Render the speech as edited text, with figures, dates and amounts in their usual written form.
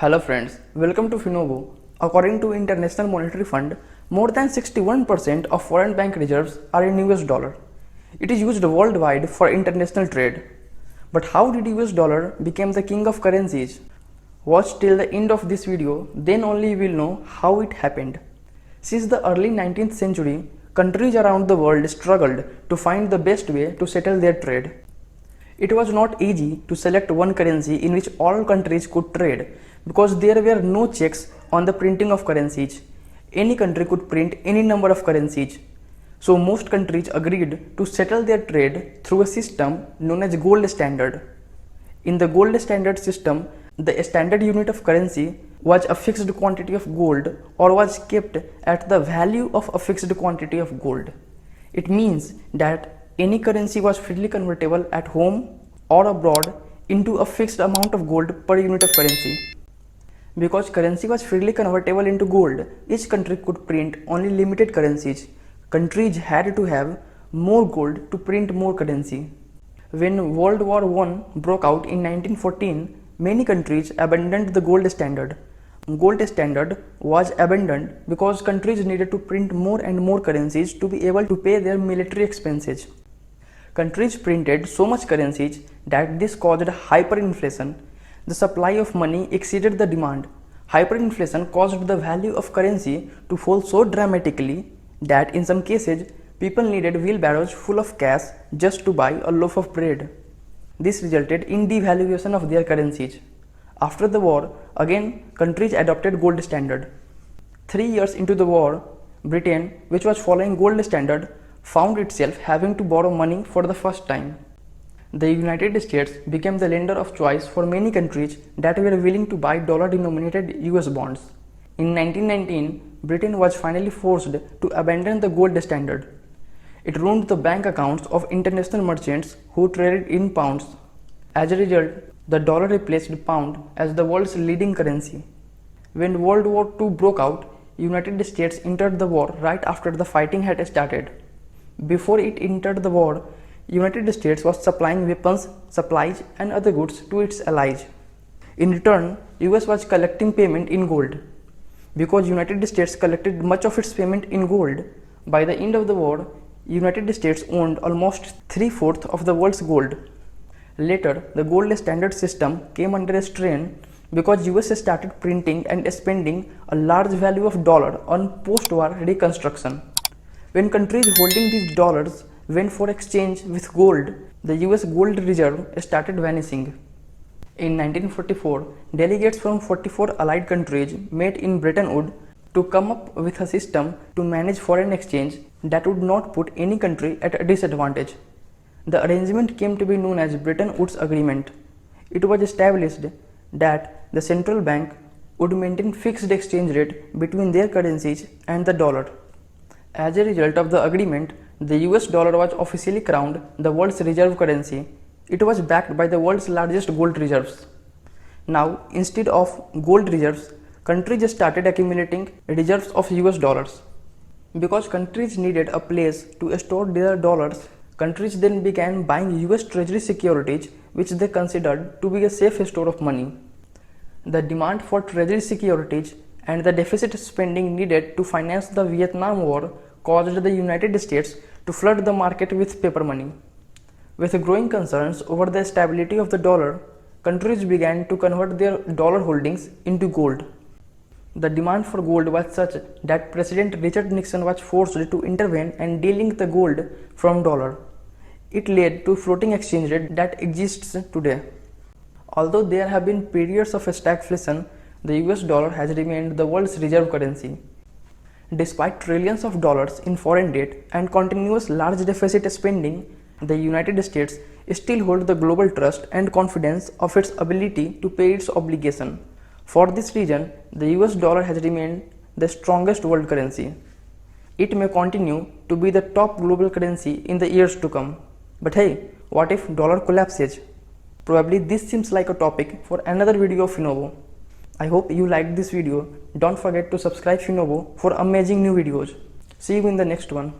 Hello friends, welcome to Finnobo. According to International Monetary Fund, more than 61% of foreign bank reserves are in US dollar. It is used worldwide for international trade. But how did US dollar become the king of currencies? Watch till the end of this video, then only you will know how it happened. Since the early 19th century, countries around the world struggled to find the best way to settle their trade. It was not easy to select one currency in which all countries could trade because there were no checks on the printing of currencies. Any country could print any number of currencies. So most countries agreed to settle their trade through a system known as gold standard. In the gold standard system, the standard unit of currency was a fixed quantity of gold or was kept at the value of a fixed quantity of gold. It means that any currency was freely convertible at home or abroad into a fixed amount of gold per unit of currency. Because currency was freely convertible into gold, each country could print only limited currencies. Countries had to have more gold to print more currency. When World War I broke out in 1914, many countries abandoned the gold standard. Gold standard was abandoned because countries needed to print more and more currencies to be able to pay their military expenses. Countries printed so much currencies that this caused hyperinflation. The supply of money exceeded the demand. Hyperinflation caused the value of currency to fall so dramatically that in some cases people needed wheelbarrows full of cash just to buy a loaf of bread. This resulted in devaluation of their currencies. After the war, again countries adopted gold standard. 3 years into the war, Britain, which was following gold standard, found itself having to borrow money for the first time. The United States became the lender of choice for many countries that were willing to buy dollar-denominated US bonds. In 1919, Britain was finally forced to abandon the gold standard. It ruined the bank accounts of international merchants who traded in pounds. As a result, the dollar replaced pound as the world's leading currency. When World War II broke out, United States entered the war right after the fighting had started. Before it entered the war, United States was supplying weapons, supplies and other goods to its allies. In return, US was collecting payment in gold. Because United States collected much of its payment in gold, by the end of the war, United States owned almost 3/4 of the world's gold. Later, the gold standard system came under a strain because US started printing and spending a large value of dollar on post-war reconstruction. When countries holding these dollars went for exchange with gold, the US gold reserve started vanishing. In 1944, delegates from 44 allied countries met in Bretton Woods to come up with a system to manage foreign exchange that would not put any country at a disadvantage. The arrangement came to be known as Bretton Woods Agreement. It was established that the central bank would maintain fixed exchange rate between their currencies and the dollar. As a result of the agreement, the US dollar was officially crowned the world's reserve currency. It was backed by the world's largest gold reserves. Now, instead of gold reserves, countries started accumulating reserves of US dollars. Because countries needed a place to store their dollars, countries then began buying US Treasury securities which they considered to be a safe store of money. The demand for Treasury securities and the deficit spending needed to finance the Vietnam War caused the United States to flood the market with paper money. With growing concerns over the stability of the dollar, countries began to convert their dollar holdings into gold. The demand for gold was such that President Richard Nixon was forced to intervene and delink the gold from dollar. It led to floating exchange rate that exists today. Although there have been periods of stagflation, the US dollar has remained the world's reserve currency. Despite trillions of dollars in foreign debt and continuous large deficit spending, the United States still holds the global trust and confidence of its ability to pay its obligation. For this reason, the US dollar has remained the strongest world currency. It may continue to be the top global currency in the years to come. But hey, what if dollar collapses? Probably this seems like a topic for another video of Finnobo. I hope you liked this video. Don't forget to subscribe Finnobo for amazing new videos. See you in the next one.